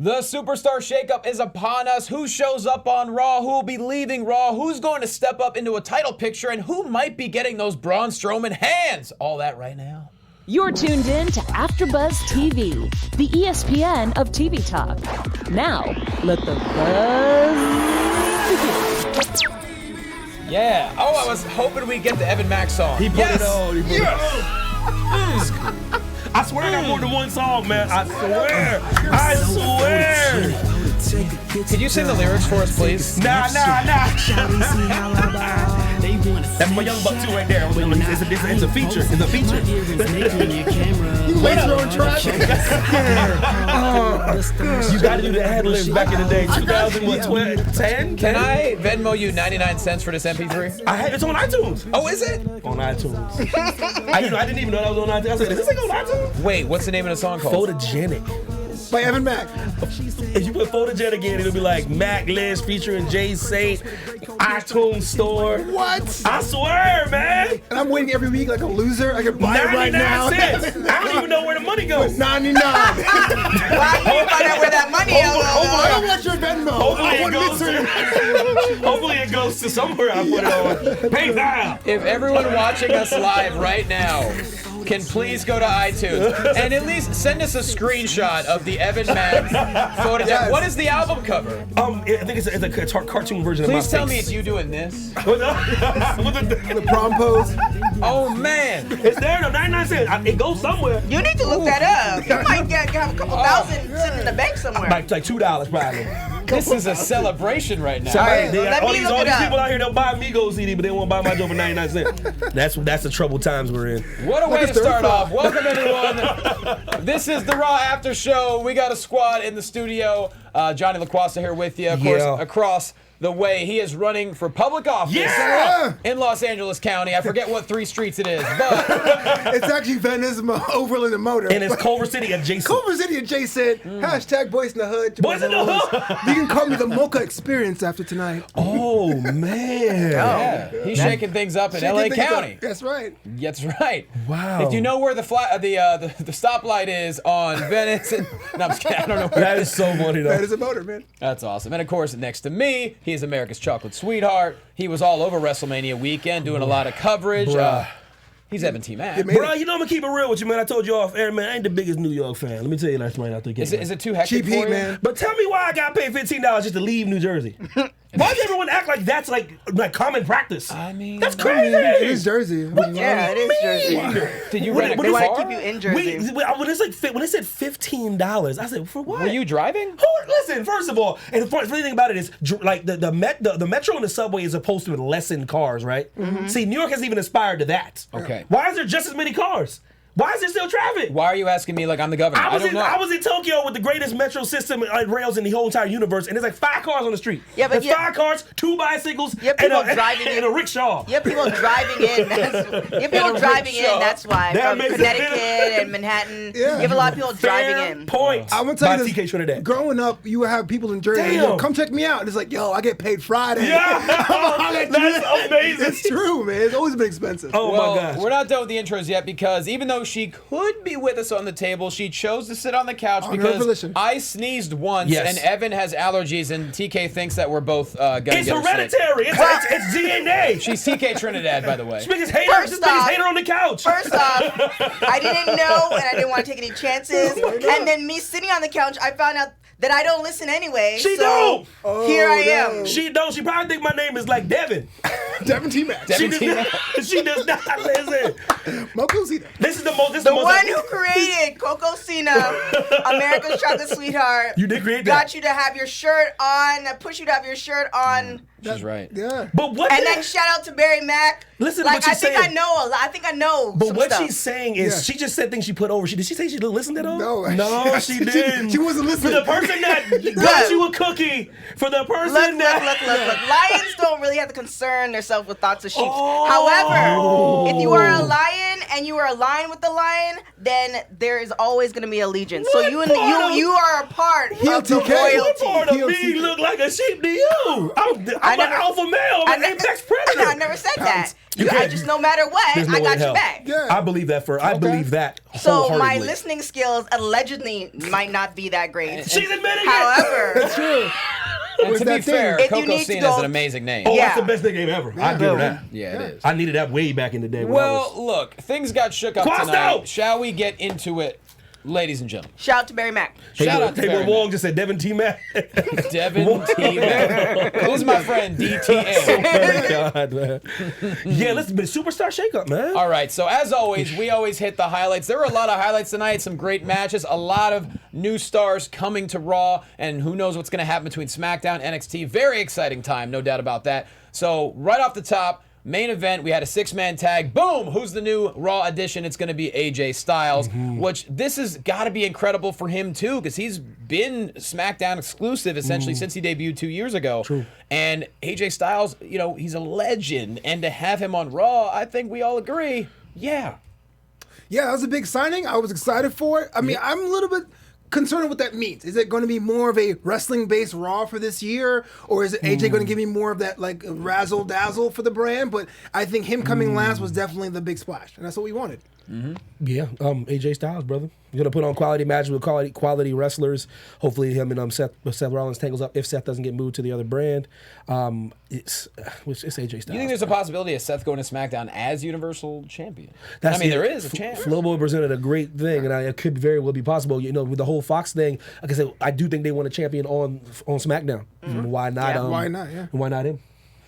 The Superstar Shakeup is upon us. Who shows up on Raw? Who will be leaving Raw? Who's going to step up into a title picture? And who might be getting those Braun Strowman hands? All that right now. You're tuned in to AfterBuzz TV, the ESPN of TV talk. Now, let the buzz begin. Yeah. Oh, I was hoping we'd get the Evan Mack song. He put it on. Yes. I swear I got more than one song, man. I swear. Could you sing the lyrics for us, please? Nah. That's my young buck too right there. It's a feature. It's a feature. You later on track. You got to do the ad libs back in the day. 2010. Can I Venmo you 99 cents for this MP3? It's on iTunes. Oh, is it? On iTunes. I didn't even know that was on iTunes. I said, is this thing on iTunes? Wait, what's the name of the song called? Photogenic. By Evan Mack. If you put Photogenic in, it'll be like Mac Lynch featuring Jay Saint, iTunes Store. What? I swear, man. And I'm waiting every week like a loser. I can buy it right now. 99 cents. I don't even know where the money goes. 99. Why do you find out where that money is? I don't want your Venmo. Hopefully it goes to somewhere I put it on. PayPal. If everyone watching us live right now can please go to iTunes and at least send us a screenshot of the Evan Mack photo. Yes. What is the album cover? I think it's a cartoon version Please of my tell me face. it's you doing this. The prom pose. Oh man, It's there though, 99 cents. It goes somewhere. You need to look that up. You might have a couple thousand sitting in the bank somewhere. Like $2 probably. this is a celebration right now. right, let all me these look it up. people out here, they'll buy a Migos CD, but they won't buy my joke for 99 cents. That's the troubled times we're in. What a way to start off. Welcome everyone. This is the Raw After Show. We got a squad in the studio. Jonny LaQuasta here with you. Of course, across the way, he is running for public office in Los Angeles County. I forget what 3 streets it is, but It's actually Venice, Overland, and Motor. And it's Culver City adjacent. Culver City adjacent. Hashtag Boys in the Hood. Boys in the Hood. You can call me the Mocha Experience after tonight. Oh, man. yeah, he's shaking things up in LA County. That's right. That's right. Wow. If you know where the stoplight is on Venice, no, I'm just kidding. I don't know where That is so funny, though. Venice and Motor, man. That's awesome. And of course, next to me, he's America's chocolate sweetheart. He was all over WrestleMania weekend doing a lot of coverage. He's Evan T. Mack. Bro, you know I'm gonna keep it real with you, man. I told you off air, man. I ain't the biggest New York fan. Let me tell you that right out the gate. Is it too hectic Cheap for heat, you? man. But tell me why I got paid $15 just to leave New Jersey. Why does everyone act like that's like common practice? I mean, That's crazy. It is Jersey. Yeah, it is Jersey. Did you rent a They want to car? keep you in Jersey. When they said $15, I said, for what? Were you driving? Listen, first of all, and the funny thing about it is, like the metro and the subway is supposed to lessen cars, right? Mm-hmm. See, New York hasn't even aspired to that. Okay. Why is there just as many cars? Why is there still traffic? Why are you asking me like I'm the governor? I don't know. I was in Tokyo with the greatest metro system and rails in the whole entire universe, and there's like 5 cars on the street. Yeah, but there's 5 cars, 2 bicycles, Yeah, and, people driving and in. a rickshaw. You have people driving in. That's why. That From makes Connecticut sense. and Manhattan. Yeah. You have a lot of people driving Fair in. point. I'm gonna tell you TK this. Trinidad. Growing up, you would have people in Jersey. Damn. Yo, come check me out. And it's like, yo, I get paid Friday. Yeah, that's amazing. It's true, man. It's always been expensive. Oh Well, my gosh. we're not done with the intros yet because even though she could be with us on the table, she chose to sit on the couch On her because volition. I sneezed once Yes. and Evan has allergies and TK thinks that we're both gonna It's get her sick. hereditary. It's DNA. She's TK Trinidad, by the way. Biggest hater, First this biggest off- hater on the couch. First off, I didn't know and I didn't want to take any chances. And then me sitting on the couch, I found out that I don't listen anyway. She so don't. Here I no. am. She don't. She probably think my name is like Devin. Devin T. Mack. She does not listen. Mocha Zeta. This is the most. The one who created Coco Cena, America's chocolate sweetheart. You did create that. Got you to have your shirt on, push you to have your shirt on. She's right. Yeah. But what? And then shout out to Barry Mack. Listen to like what she's I think saying. I know a lot. I think I know. But some what stuff. she's saying is, Yeah. she just said things she put over. Did she say she didn't listen to those? No. No, she didn't. She wasn't For listening. the person that got you a cookie. For the person Look. that. Lions don't really have to concern themselves with thoughts of sheep. Oh. However, if you are a lion and you are aligned with the lion, then there is always going to be allegiance. So What you part of- you are a part Heel of the TK. What royalty. more to POC. me look like a sheep to you. I'm an alpha male. I'm an apex predator. I never said that. You I can't- just, no matter what, There's no I way got in your hell. back. Yeah. I believe that I believe that So my wholeheartedly. listening skills allegedly might not be that great. She's admitting it. However, That's true. And to be that thing? fair, If you Coco need to Cena's go- an amazing name. Oh, Yeah. that's the best nickname ever. I give her that. Yeah, it is. I needed that way back in the day. When I Well, was, look, things got shook up Quasto! tonight. Shall we get into it, ladies and gentlemen? shout out to Barry Mack. Shout out to Taylor Barry Wong just said Devin T. Mac. Devin T. Mack. This is my friend DTA. God, man. Yeah, let's be superstar shakeup, man. All right, so as always, we always hit the highlights. There were a lot of highlights tonight, some great matches, a lot of new stars coming to Raw, and who knows what's going to happen between SmackDown and NXT. Very exciting time, no doubt about that. So right off the top, main event, we had a 6-man tag. Boom! Who's the new Raw addition? It's going to be AJ Styles, which this has got to be incredible for him, too, because he's been SmackDown exclusive, essentially, since he debuted 2 years ago. True. And AJ Styles, you know, he's a legend. And to have him on Raw, I think we all agree, yeah. Yeah, that was a big signing. I was excited for it. I mean, I'm a little bit concerned with what that means. Is it going to be more of a wrestling-based Raw for this year, or is it AJ going to give me more of that like razzle dazzle for the brand? But I think him coming last was definitely the big splash, and that's what we wanted. Yeah, AJ Styles, brother. You're gonna put on quality matches with quality wrestlers. Hopefully, him and Seth Rollins tangles up if Seth doesn't get moved to the other brand. It's AJ Styles. You think there's a possibility of Seth going to SmackDown as Universal Champion? That's I mean, it. there is a chance. Flobo presented a great thing, and it could very well be possible. You know, with the whole Fox thing, like I said, I do think they want a champion on SmackDown. Why not? Yeah. Why not? Yeah. Why not him?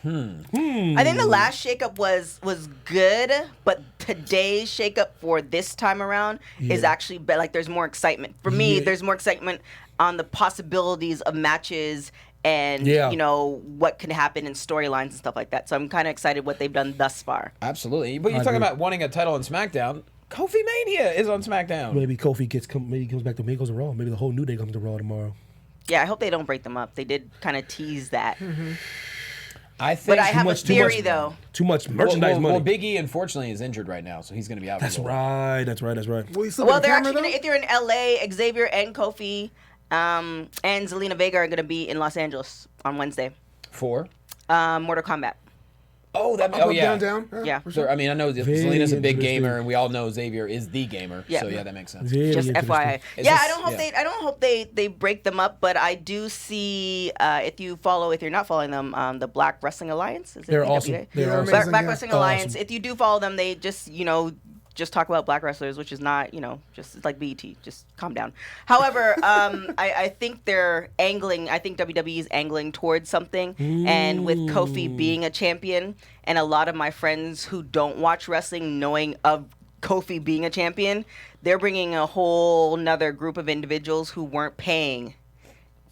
I think the last shakeup was good, but today's shakeup for this time around is actually like there's more excitement. For me, there's more excitement on the possibilities of matches and you know what can happen in storylines and stuff like that. So I'm kind of excited what they've done thus far. Absolutely. But you're talking about wanting a title on SmackDown. Kofi Mania is on SmackDown. Maybe Kofi maybe comes back to Maybe goes to Raw. Maybe the whole New Day comes to Raw tomorrow. Yeah, I hope they don't break them up. They did kind of tease that. I think But I have a much- too theory much- though. Too much merchandise money. Well, Big E unfortunately is injured right now, so he's going to be out. That's for a little while. right. That's right. Will you still Well, be they're on camera, actually gonna, though? if you're in LA, Xavier and Kofi and Zelina Vega are gonna be in Los Angeles on Wednesday. For? Mortal Kombat. Oh, that. Up, Oh, yeah. down. Yeah. for So, sure. I mean, I know Very Zelina's a big interesting. gamer, and we all know Xavier is the gamer. Yeah. So yeah, that makes sense. Very Just interesting. FYI. Is Yeah, this- I don't hope yeah. I don't hope they break them up, but I do see if you're not following them, the Black Wrestling Alliance. Is it They're BWA? awesome. They're They're awesome. amazing. Black yeah. Wrestling Oh, Alliance. awesome. If you do follow them, they just talk about black wrestlers, which is not, just like BET. Just calm down. However, I think they're angling. I think WWE is angling towards something. And with Kofi being a champion, and a lot of my friends who don't watch wrestling knowing of Kofi being a champion, they're bringing a whole nother group of individuals who weren't paying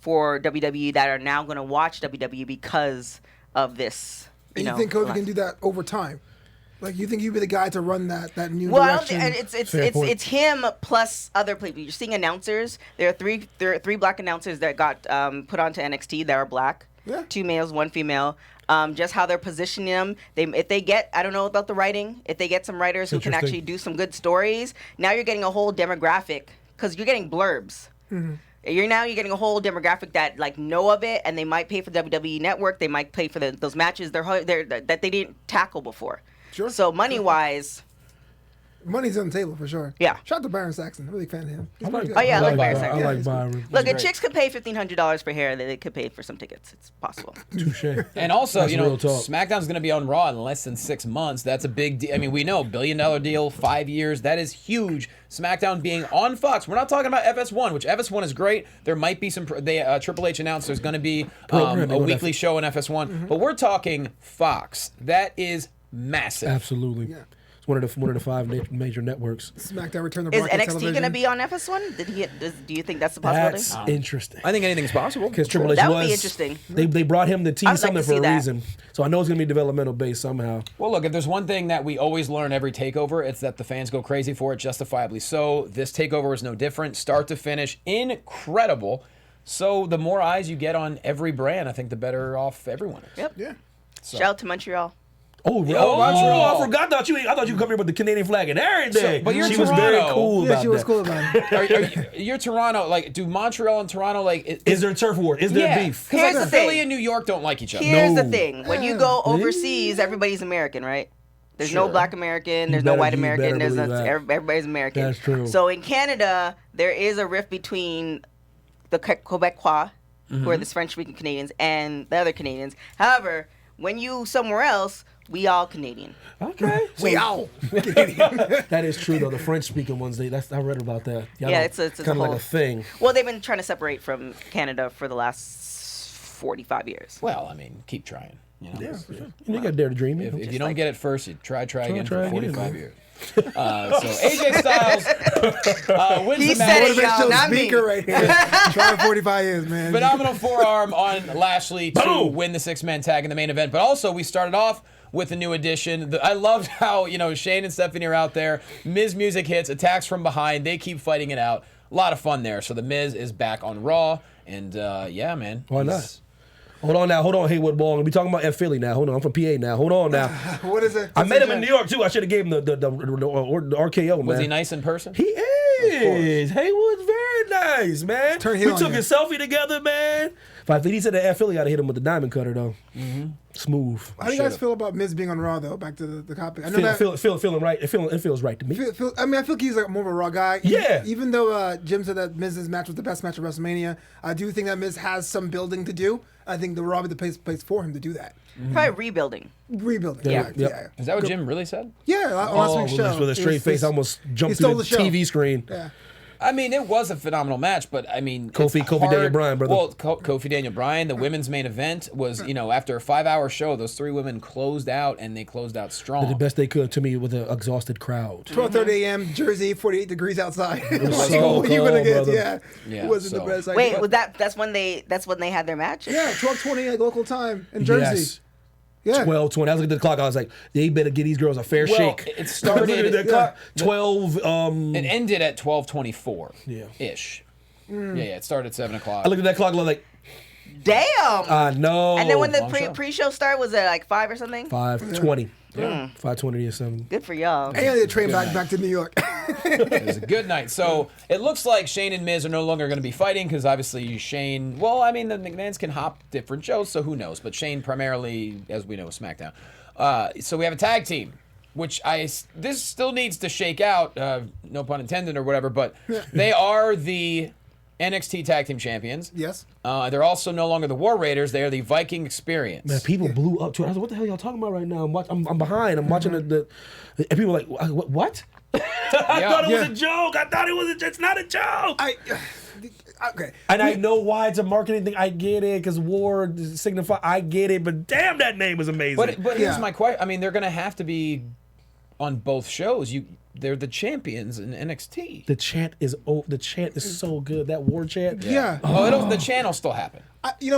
for WWE that are now going to watch WWE because of this. And you think Kofi can do that over time? Like, you think you'd be the guy to run that new Well, I don't direction? think Fair point. it's him plus other people. You're seeing announcers. There are three black announcers that got put onto NXT that are black. Yeah. 2 males, 1 female. Just how they're positioning them. If they get, I don't know about the writing. If they get some writers who can Interesting. actually do some good stories, now you're getting a whole demographic because you're getting blurbs. You're getting a whole demographic that like know of it, and they might pay for the WWE Network. They might pay for those matches that they didn't tackle before. Sure. So money-wise, Money's on the table for sure. Yeah. Shout out to Byron Saxon. I'm a big fan of him. He's pretty good. Oh, yeah, I like Byron Byron. Saxon. I like he's Byron. look, if chicks could pay $1,500 for hair, they could pay for some tickets. It's possible. Touche. And also, That's you know, real talk. SmackDown's going to be on Raw in less than 6 months. That's a big deal. I mean, we know, $1 billion deal, 5 years. That is huge. SmackDown being on Fox. We're not talking about FS1, which FS1 is great. There might be some. Triple H announced there's going to be a weekly show on FS1, but we're talking Fox. That is massive. Absolutely. Yeah. It's one of the 5 major networks. SmackDown return to Is broadcast NXT television. going to be on FS1? Do you think that's a possibility? That's interesting. I think anything's possible. Because Triple H That would was be interesting. They brought him to I tease would like something to for see a that. reason. So I know it's gonna be developmental based somehow. Well, look, if there's one thing that we always learn every takeover, it's that the fans go crazy for it, justifiably so. This takeover is no different, start to finish, incredible. So the more eyes you get on every brand, I think the better off everyone is. Yep. Yeah. Shout out to Montreal. Montreal. I forgot. I thought you come here with the Canadian flag and everything. But you're she Toronto. was very cool about Yeah, she was that. cool about it. You're Toronto. Like, do Montreal and Toronto like? Is there turf war? Is there beef? Because Here's like the Philly thing. and New York don't like each other. Here's the No. thing: when you go overseas, everybody's American, right? There's no black American. There's no white American. There's everybody's American. That's true. So in Canada, there is a rift between the Quebecois, who are the French-speaking Canadians, and the other Canadians. However, when you somewhere else, we all Canadian. Okay. We out. That is true though. The French-speaking ones, I read about that. Yeah, it's kind of whole like a thing. Well, they've been trying to separate from Canada for the last 45 years. Well, I mean, keep trying. You know? You got to dare to dream. If you don't get it first, you try again try for again, 45 man. years. So AJ Styles wins He the said match. it, y'all, not me. Speaker right here. Trying 45 years, man. Phenomenal forearm on Lashley to Boom. win the 6-man tag in the main event. But also, we started off with a new addition. I loved how, Shane and Stephanie are out there. Miz music hits, attacks from behind. They keep fighting it out. A lot of fun there. So the Miz is back on Raw. And, yeah, man. Why not? Hold on, Haywood Wong. We talking about F Philly now. Hold on, I'm from PA now. Hold on now. What is it? I met him in New York too. I should have gave him the RKO, man. Was he nice in person? He is. Haywood's very nice, man. Turn we heel on took you. a selfie together, man. If he said that F Philly, I'd have hit him with the diamond cutter though. Smooth. How do you guys feel about Miz being on Raw though? Back to the topic. I know Feeling right. It feels right to me. I feel like he's like more of a Raw guy. Yeah. Even though Jim said that Miz's match was the best match of WrestleMania, I do think that Miz has some building to do. I think the Raw would be the place for him to do that. Probably rebuilding. Rebuilding. Yeah. Correct. Yep. Yeah. Is that what Jim really said? Yeah. On last week's show. With a straight face, I almost jumped to stole the the show. TV screen. Yeah. I mean, it was a phenomenal match, but I mean, Kofi it's Daniel hard- Bryan, brother. Well, Kofi Daniel Bryan, the women's main event was, after a 5-hour show, those 3 women closed out, and they closed out strong. Did the best they could to me with an exhausted crowd. 12:30 a.m. Jersey, 48 degrees outside. was so What are you gonna cold, get? brother. Yeah. Yeah, It wasn't so- the best. idea. Wait, was that's when they had their match? Yeah, 12:20 like local time in Jersey. Yes. Yeah. 12:20. I was looking at the clock. I was like, they better give these girls a fair Well, shake. it started- I was looking at the clock. 12. It ended at 12:24. Yeah. Ish. Yeah, it started at 7 o'clock. I looked at that clock and I was like, Damn. I know. And then when the long show. pre-show started, was it like 5 or something? 5:20. Yeah. 5:20 or something. Good for y'all. And the train back to New York. It was a good night. So it looks like Shane and Miz are no longer going to be fighting because obviously Shane, well, I mean, the McMahons can hop different shows, so who knows? But Shane primarily, as we know, is SmackDown. So we have a tag team, which this still needs to shake out, no pun intended or whatever, but they are the NXT Tag Team Champions. Yes. They're also no longer the War Raiders. They are the Viking Experience. Man, people blew up to it. I was like, what the hell y'all talking about right now? I'm behind. I'm watching the and people were like, what? I thought it was a joke. I thought it's not a joke. Okay. And I know why it's a marketing thing. I get it, because war signify. I get it, but damn, that name was amazing. But here's Yeah. my question. I mean, they're going to have to be on both shows. They're the champions in NXT. the chant is so good. That war chant. Yeah. The channel still happen.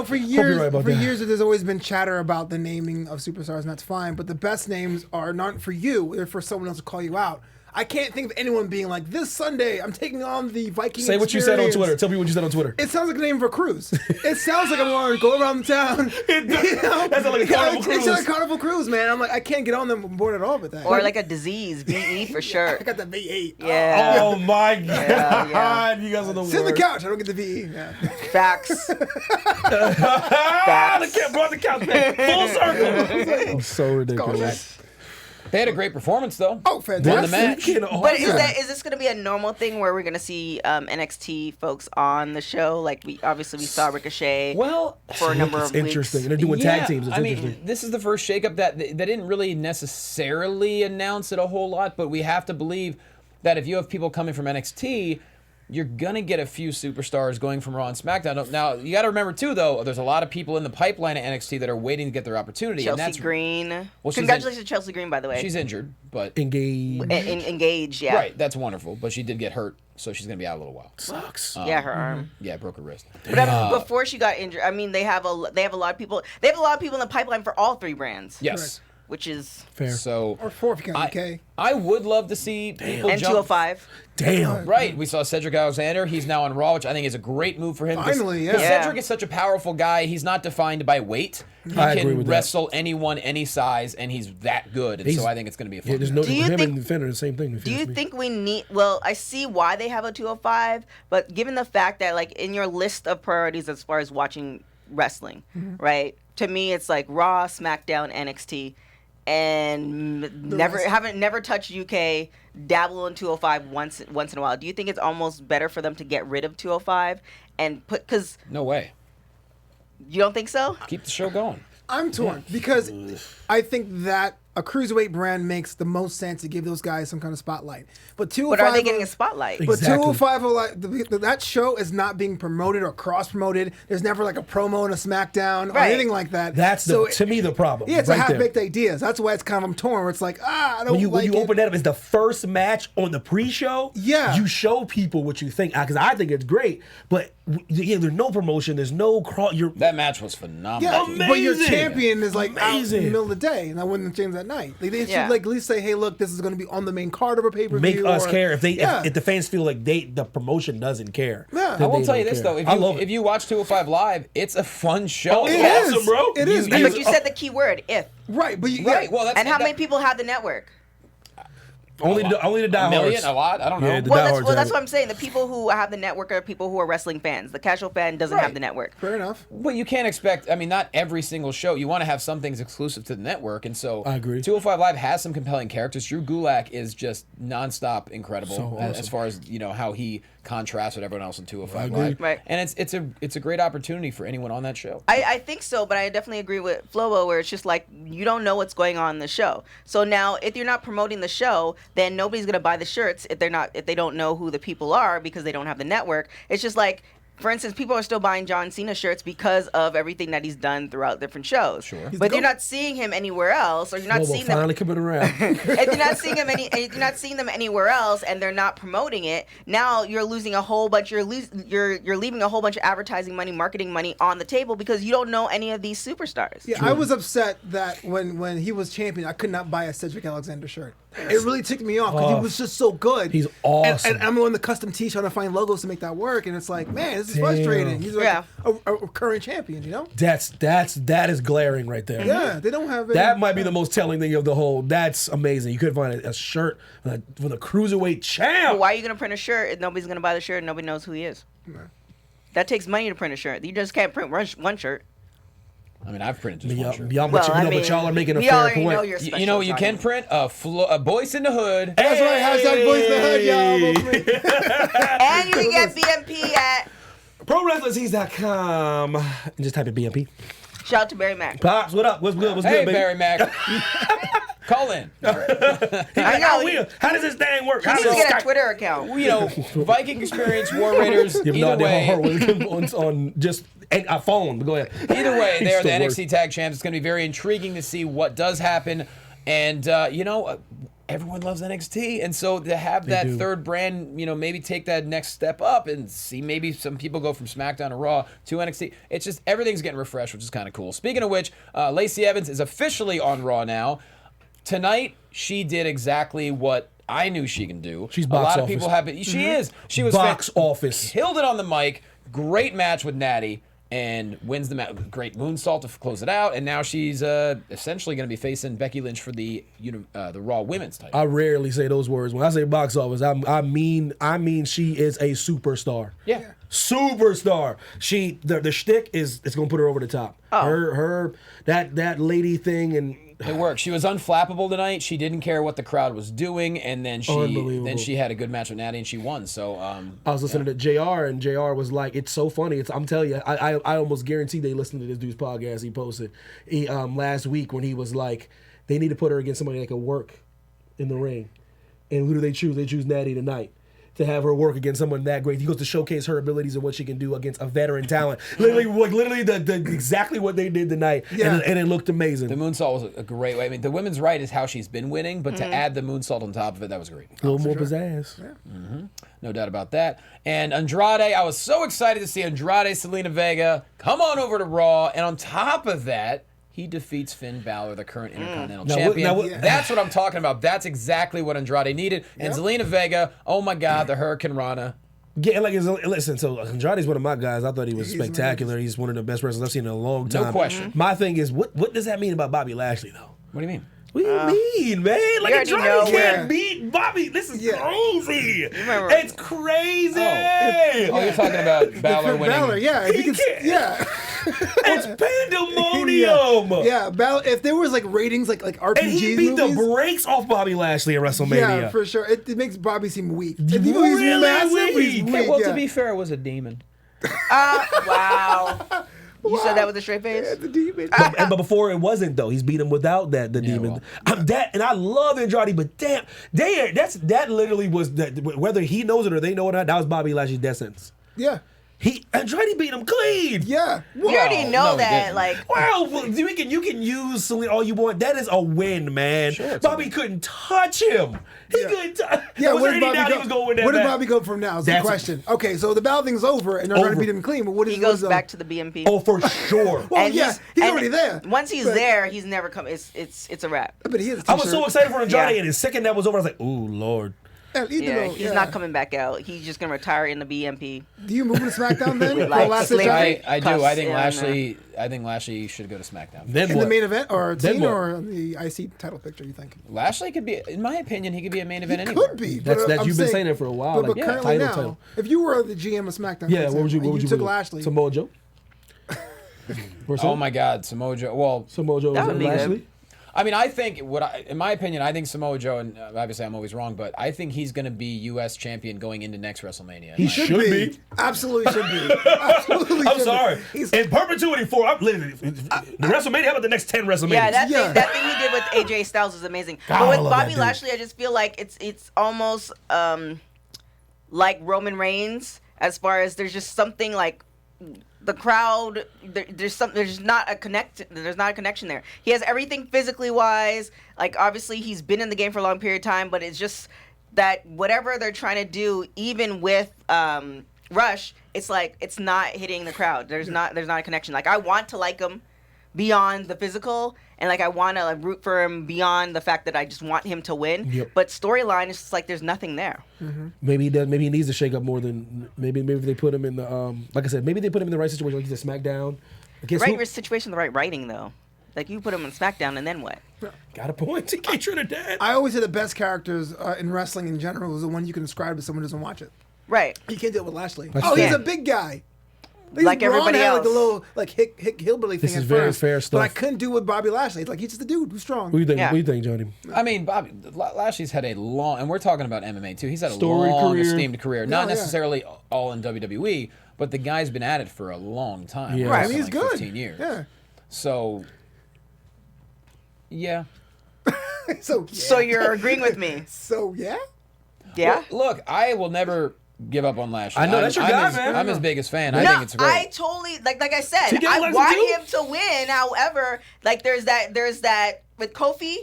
For years, right about that. there's always been chatter about the naming of superstars, and that's fine. But the best names are not for you; they're for someone else to call you out. I can't think of anyone being like, "This Sunday, I'm taking on the Viking." Say what you said on Experience." Twitter. Tell me what you said on Twitter. It sounds like a name for a cruise. It sounds like I'm going to go around the town. That sounds like a Carnival It's cruise. like a Carnival cruise, man. I'm like, I can't get on them board at all with that. Or like a disease, VE for sure. I got that V8. Yeah. Oh my God! yeah. You guys are the worst. Sit on the couch. I don't get the VE. Yeah. Facts. Ah, the cat brought the couch back full circle. So ridiculous. They had a great performance, though. Oh, fantastic. Won the match. But is this going to be a normal thing where we're going to see NXT folks on the show? Like we saw Ricochet Well, for a number It's of weeks. interesting. They're doing tag teams. It's interesting. This is the first shakeup that they didn't really necessarily announce it a whole lot, but we have to believe that if you have people coming from NXT, you're gonna get a few superstars going from Raw and SmackDown. Now you got to remember too, though, there's a lot of people in the pipeline at NXT that are waiting to get their opportunity. Chelsea and that's, Green. Well, Congratulations to Chelsea Green, by the way. She's injured, but Engaged. Engaged, yeah. right, that's wonderful. But she did get hurt, so she's gonna be out a little while. Sucks. Yeah, her arm. Yeah, broke her wrist. But before she got injured, I mean, they have a lot of people. They have a lot of people in the pipeline for all 3 brands. Yes. which is Fair. So Or 4 if you count UK. I would love to see people and jump. 205. Damn. Right, we saw Cedric Alexander. He's now on Raw, which I think is a great move for him. Finally, yeah. Because Yeah. Cedric is such a powerful guy. He's not defined by weight. He I agree can with that. wrestle anyone, any size, and he's that good. And so I think it's going to be a fun Yeah, there's match. no Do you him think- and Fender the same thing. Do you think we need? Well, I see why they have a 205, but given the fact that like in your list of priorities as far as watching wrestling, right? To me, it's like Raw, SmackDown, NXT, and never touched UK. Dabble in 205 once in a while. Do you think it's almost better for them to get rid of 205 and put? Because No way. you don't think so? Keep the show going. I'm torn because I think that a cruiserweight brand makes the most sense to give those guys some kind of spotlight. But 205, But are they getting a spotlight? But Exactly. 205, that show is not being promoted or cross-promoted. There's never like a promo on a SmackDown or Right. anything like that. That's to me the problem. Yeah, it's right a half-baked there. ideas. That's why it's kind of I'm torn. Where it's like I don't When you like it. open that up, it's the first match on the pre-show. Yeah. you show people what you think because I think it's great. But yeah, there's no promotion. There's no cross. That match was phenomenal. Yeah, but your Amazing. champion is like out in the Amazing. middle of the day, and I win the James that night. Like, they should Yeah. like at least say, "Hey, look, this is going to be on the main card of a pay-per-view." Make us or- care if they Yeah. if the fans feel like the promotion doesn't care. Yeah. then I will they tell you don't this care. though: I love it. if you watch 205 Live, it's a fun show. Oh, It it's is. awesome, bro. It is. You- But you said the key word, if. Right, but you, Right. yeah. Well, that's And how that- many people have the network? only the a diehards. million, a lot. I don't know. Yeah, the Well, diehards that's have what it. I'm saying. The people who have the network are people who are wrestling fans. The casual fan doesn't Right. have the network. Fair enough. But you can't expect. I mean, not every single show. You want to have some things exclusive to the network, and so I agree. 205 Live has some compelling characters. Drew Gulak is just nonstop incredible So as awesome. far as how he contrasts with everyone else in 205 agree. Live. Right. And it's a great opportunity for anyone on that show. I think so, but I definitely agree with Flobo where it's just like you don't know what's going on in the show. So now if you're not promoting the show, then nobody's gonna buy the shirts if they don't know who the people are because they don't have the network. It's just like, for instance, people are still buying John Cena shirts because of everything that he's done throughout different shows. Sure. But you're not seeing him anywhere else, or you're not Flobo seeing them. finally coming around. If you're not seeing them if you're not seeing them anywhere else, and they're not promoting it, now you're losing a whole bunch. You're leaving a whole bunch of advertising money, marketing money on the table because you don't know any of these superstars. Yeah, I was upset that when he was champion, I could not buy a Cedric Alexander shirt. It really ticked me off because he was just so good. He's awesome. And I'm on the custom tee trying to find logos to make that work, and it's like, man, this is frustrating. He's like a current champion, you know? That is glaring right there. Yeah, they don't have it. That might be the most telling thing of the whole. That's amazing. You couldn't find a shirt with a cruiserweight champ. But why are you gonna print a shirt if nobody's gonna buy the shirt and nobody knows who he is? That takes money to print a shirt. You just can't print one shirt. I mean, I've printed just one shirt. But y'all are making a we fair already point. know you're special. You know what you Johnny. can print? A voice in the hood. That's right. Hashtag voice the hood, y'all. Vote for me. And you can get BMP at. ProWrestlingTees.com. And just type in BMP. Shout out to Barry Mack. Pops, what up? What's good? What's Hey, good, baby? Barry Mack. Call in. I know. How does this thing work? He needs to get a Twitter account. Viking Experience, War Raiders. You have no Either idea how hard way, it was on just a phone. But go ahead. either way, He's they're the the worst. NXT Tag Champs. It's going to be very intriguing to see what does happen. And, everyone loves NXT. And so to have that do. third brand, maybe take that next step up and see maybe some people go from SmackDown to Raw to NXT. It's just everything's getting refreshed, which is kind of cool. Speaking of which, Lacey Evans is officially on Raw now. Tonight, she did exactly what I knew she can do. She's a box lot of office. people have it. She is. She was Box office. Killed it on the mic. Great match with Natty and wins the match. Great moonsault to close it out. And now she's essentially going to be facing Becky Lynch for the Raw Women's title. I rarely say those words. When I say box office, I mean she is a superstar. Yeah. Superstar. The shtick is it's gonna put her over the top. Oh. Her that lady thing and It worked. She was unflappable tonight. She didn't care what the crowd was doing, and then Unbelievable. she had a good match with Natty and she won. So I was listening to JR and JR was like, it's so funny. I'm telling you, I almost guarantee they listened to this dude's podcast he posted last week when he was like, they need to put her against somebody that can work in the ring. And who do they choose? They choose Natty tonight to have her work against someone that great. He goes to showcase her abilities and what she can do against a veteran talent. Literally the exactly what they did tonight, Yeah. and it looked amazing. the moonsault was a great way. I mean, the women's right is how she's been winning, but to add the moonsault on top of it, that was great. a little more pizzazz. No doubt about that. And Andrade, I was so excited to see Andrade Selena Vega come on over to Raw, and on top of that, he defeats Finn Balor, the current Intercontinental Champion. That's what I'm talking about. That's exactly what Andrade needed. And Zelina Vega, oh my God, the Hurricane Rana. Yeah, like listen. So Andrade's one of my guys. I thought he was spectacular. He's one of the best wrestlers I've seen in a long time. No question. My thing is, what does that mean about Bobby Lashley though? What do you mean? What do you mean, man? Like Andrade can't beat Bobby. This is crazy. It's crazy. Oh, you're talking about Balor winning. Balor, yeah. He can't. It's pandemonium. Yeah, if there was like ratings like RPGs, and he beat movies, the brakes off Bobby Lashley at WrestleMania. Yeah, for sure. It makes Bobby seem weak. Really he's massive, weak. he's Okay, well, to be fair, it was a demon. Wow. You said that with a straight face? The demon. But before it wasn't though. He's beat him without the demon. Well, and I love Andrade, but damn, that literally was whether he knows it or they know it or not. That was Bobby Lashley's death sentence. Yeah. Andrade beat him clean. Yeah. You already know that, like. Well, you can use Celine all you want. That is a win, man. Sure, Bobby couldn't touch him. He couldn't touch. Yeah, was where there does any Bobby doubt go? he was going with that Where does match? Bobby go from now? Is the That's- question. Okay, so the battle thing's over, and they're trying to beat him clean. But what is He goes back to the BMP. Oh, for sure. Well, And he's already there. Once he's But- there, he's never come. It's a wrap. But he has a I was so t-shirt. excited for Andrade, Yeah. and the second that was over, I was like, "Ooh, Lord." Yeah, he's not coming back out. He's just gonna retire in the BMP. Do you move to SmackDown then? With, For like, last slavery. I do. Cuss I think in, Lashley should go to SmackDown. Then in what? the main event, or Then Cena, what? or the IC title picture? You think? Lashley could be, in my opinion, he could be a main event He anywhere. could be. That's but I'm you've been saying that for a while. But like, currently now, title. if you were the GM of SmackDown, Yeah, for what would you? example, What would and you took do? Lashley? Samoa Joe. Oh my God, Samoa Joe. Well, Samoa Joe That and would be good. Lashley. I mean, I think in my opinion, I think Samoa Joe, and obviously I'm always wrong, but I think he's going to be U.S. champion going into next WrestleMania. He should be. Absolutely should be. Absolutely. I'm should sorry. Be. He's, In perpetuity for the WrestleMania. How about the next 10 WrestleManias? Yeah, that Yeah. thing he did with AJ Styles is amazing. God, But I with love Bobby that dude. Lashley, I just feel like it's almost like Roman Reigns, as far as there's just something like the crowd. There's not a connection there. He has everything physically wise. Like obviously he's been in the game for a long period of time, but it's just that whatever they're trying to do, even with Rush, it's like it's not hitting the crowd. There's not a connection. Like I want to like him beyond the physical, and like I want to root for him beyond the fact that I just want him to win. Yep. But storyline is just like there's nothing there. Maybe he does. Maybe he needs to shake up more than maybe they put him in the like I said. Maybe they put him in the right situation, like he's a SmackDown. The right situation, the right writing though. Like you put him on SmackDown, and then what? Got a point. He can't trigger that. I always say the best characters in wrestling in general is the one you can describe to someone who doesn't watch it. Right. You can't do it with Lashley. That's He's fair. a big guy. Like everybody had, else. like the little hick hillbilly This thing is at very first, fair but I stuff. couldn't do it with Bobby Lashley. It's like he's just a dude who's strong. What do you think? Yeah. What do you think, Johnny? I mean, Lashley's had a long, and we're talking about MMA too. He's had a Story long, career. esteemed career. Not Oh, yeah. necessarily all in WWE, but the guy's been at it for a long time. Yeah. We're Right, talking he's like good. 15 years. Yeah. So, yeah. So you're agreeing with me? So yeah. Yeah. Look, I will never give up on Lashley. I know, that's your guy, man. I'm his biggest fan. I No, think it's great. I totally like I said, To get I elected want too? him to win. However, like there's that with Kofi.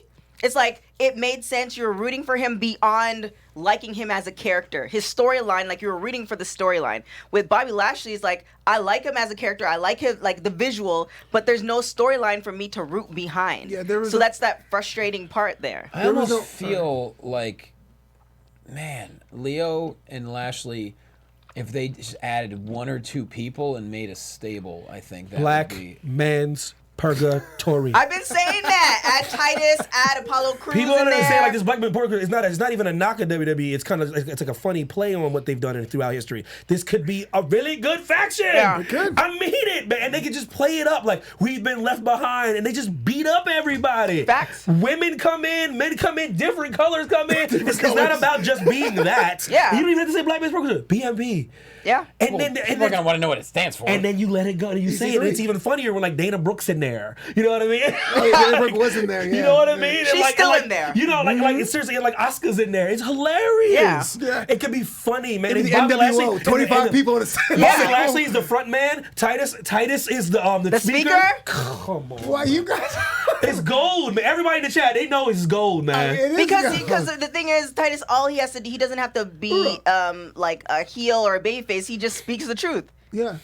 It's like it made sense. You were rooting for him beyond liking him as a character. His storyline, like you were rooting for the storyline. With Bobby Lashley, it's like I like him as a character. I like him like the visual, but there's no storyline for me to root behind. Yeah, there was so a- that's that frustrating part there. I There was almost no- feel like, man, Leo and Lashley, if they just added one or two people and made a stable, I think that Black would be. man's purgatory. I've been saying that. Add Titus, add Apollo Crews People in don't there. understand like this Black Man Porker. It's not even a knock at WWE. It's kind of it's like a funny play on what they've done throughout history. This could be a really good faction. Yeah. It could. I mean it, man. And they could just play it up like we've been left behind, and they just beat up everybody. Facts. Women come in, men come in, different colors come in. It's not about just being that. Yeah. You don't even have to say Black Man Porker. BMP. Yeah. And then People are going to want to know what it stands for. and then you let it go and you say it. And it's even funnier when like Dana Brooks in there. You know what I mean? Oh, yeah, Dana Brooke was in there. Yeah. You know what I mean? She's And still in there. You know, like seriously, and like Oscar's in there. It's hilarious. Yeah. It could be funny, man. Maybe And the Bobby NWO, Lashley- 25 and- people in the same. Bobby Yeah. Lashley is the front man. Titus is the speaker? Come on. Why you guys? It's gold, man. Everybody in the chat, they know it's gold, man. It is Because the thing is, Titus, all he has to do, he doesn't have to be like a heel or a babyface. He just speaks the truth. Yeah.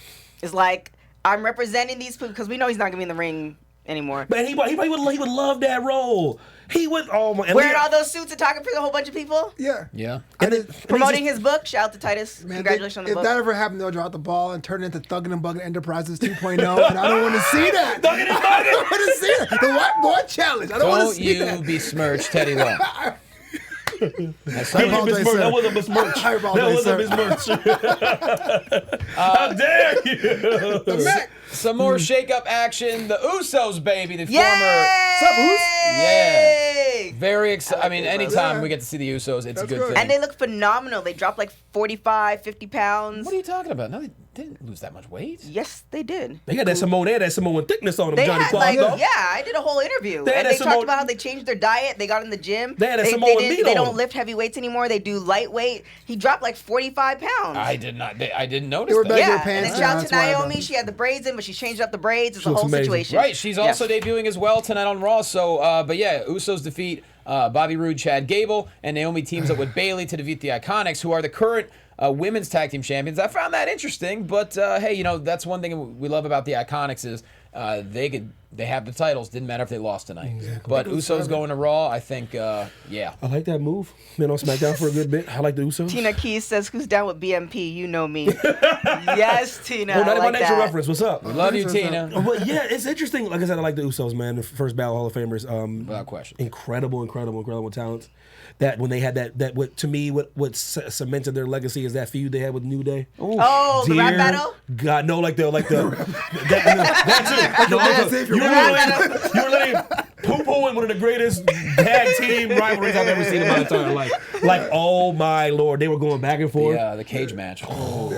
It's like I'm representing these people because we know he's not gonna be in the ring anymore. Man, he would love that role. He would. Oh my. Wearing all those suits and talking for a whole bunch of people. Yeah. Yeah. And then, Promoting his book. Shout out to Titus. Man, Congratulations on the if book. that ever happened, they'll drop the ball and turn it into Thuggin' and Buggin' Enterprises 2.0, and I don't want to see that. Thuggin' and Buggin'. I don't want to see that. The white boy challenge. I don't want to Don't see you that. besmirch Teddy Long. That wasn't besmirch. I apologize, That wasn't besmirch. How dare you? Some more shake-up action. The Usos, baby. The Yay! former. What's up, Usos? Yeah. Very excited. I mean, anytime we get to see the Usos, it's a good good. thing. And they look phenomenal. They dropped like 45, 50 pounds. What are you talking about? No, they didn't lose that much weight. Yes, they did. They got that Samoan thickness on them, They Johnny had Quasar. I did a whole interview, They had and that they talked Samoan- about how they changed their diet. They got in the gym. They had that Samoan meat They on don't them. lift heavy weights anymore. They do lightweight. He dropped like 45 pounds. I didn't notice They were that. back- yeah, their pants and then down, shout out that's to why I Naomi. don't- She had the braids in, but she changed up the braids. It's a looks whole amazing. situation. Right, she's also debuting as well tonight on Raw. So, but yeah, Usos defeat Bobby Roode, Chad Gable, and Naomi teams up with Bayley to defeat the Iconics, who are the current women's tag team champions. I found that interesting, but hey, that's one thing we love about the Iconics is they have the titles. Didn't matter if they lost tonight. Exactly. But Usos going to Raw, I think, yeah. I like that move. Been on SmackDown for a good bit. I like the Usos. Tina Keys says, "Who's down with BMP? You know me." Yes, Tina. Oh, not I like extra that. reference. What's up? Love you, Tina. But yeah, it's interesting. Like I said, I like the Usos, man. The first Battle Hall of Famers. Without question. Incredible talents. That when they had that what to me what cemented their legacy is that feud they had with New Day. Oh, the rap battle. God, no, that too. No, you were literally poo-pooing one of the greatest tag team rivalries I've ever seen in my entire life. Like, oh my Lord, they were going back and forth. Yeah, the cage match. Oh,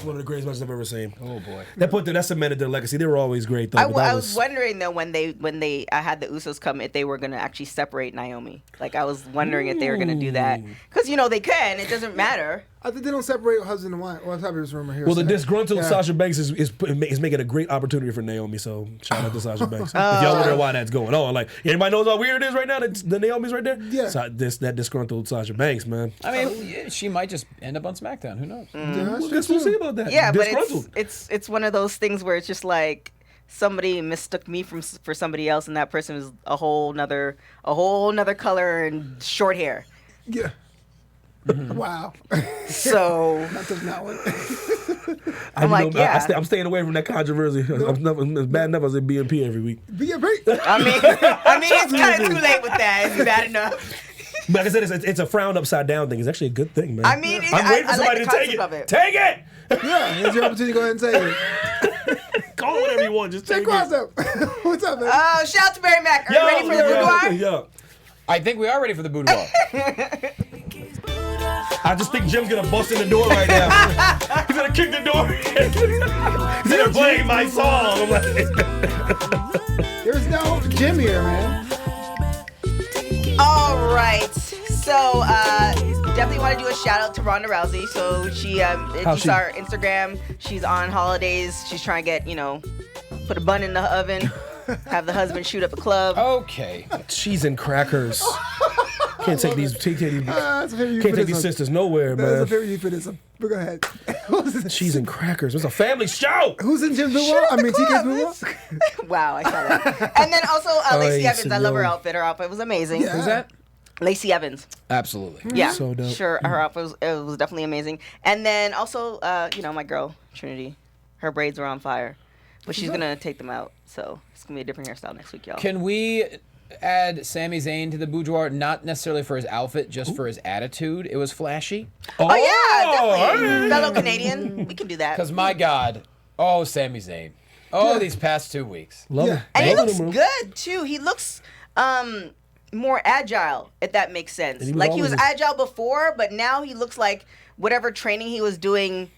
One of the greatest matches I've ever seen. oh boy. That cemented their legacy. They were always great though. I was wondering though when they had the Usos come if they were gonna actually separate Naomi. Like I was wondering if they were gonna do that because they can. It doesn't matter. I think they don't separate husband and wife. Well, I've heard this rumor here. Well, the so- disgruntled Yeah. Sasha Banks is making a great opportunity for Naomi. So shout out to Sasha Banks. If y'all wonder why that's going on, like everybody knows how weird it is right now. That the Naomi's right there. Yeah. So that disgruntled Sasha Banks, man. I mean, she might just end up on SmackDown. Who knows? Yeah, that's We'll see about that. Yeah, but Disgruntled. it's one of those things where it's just like somebody mistook me for somebody else, and that person was a whole nother color and short hair. Yeah. Wow. So Not taking that one. I'm like, yeah. I'm staying away from that controversy. It's bad enough as a BMP every week. Be a break. I mean, it's kind of too late with that. It's bad enough. But like I said, it's a frowned upside down thing. It's actually a good thing, man. I mean, I'm waiting for I somebody like the to take concept of it. it. Take it. Yeah, it's your opportunity to go ahead and say it. Call it whatever you want. Just Check take cross it. up. What's up, man? Shout out to Barry Mack. Are you ready for the boudoir? Yo. I think we are ready for the boudoir. I just think Jim's gonna bust in the door right now. He's gonna kick the door. He's gonna play my song. I'm like, There's no Jim here, man. All right. So, definitely want to do a shout out to Ronda Rousey. So she, if you saw her Instagram, she's on holidays. She's trying to get, put a bun in the oven, have the husband shoot up a club. Okay. cheese and crackers. Can't take these. Can't That's a very take these sisters nowhere, That's a man. very euphemism. But go ahead. Cheese and crackers. It's a family show. Who's in Jim's boudoir? I mean, TK's boudoir? Wow, I saw that. And then also Lacey Ay, Evans. I love her señor. outfit. Her outfit was amazing. Yeah. Who's that? Lacey Evans. Absolutely. Yeah, So dope. sure. Her outfit was definitely amazing. And then also, my girl Trinity, her braids were on fire, but she's gonna take them out. So it's gonna be a different hairstyle next week, y'all. Can we add Sami Zayn to the boudoir? Not necessarily for his outfit, just for his attitude. It was flashy. Oh yeah, definitely. Fellow Canadian, we can do that. Because my God, Sami Zayn. These past 2 weeks. Love Yeah. it. And he Love looks it, bro. good too. He looks more agile, if that makes sense. And he was Like he was always- agile before, but now he looks like whatever training he was doing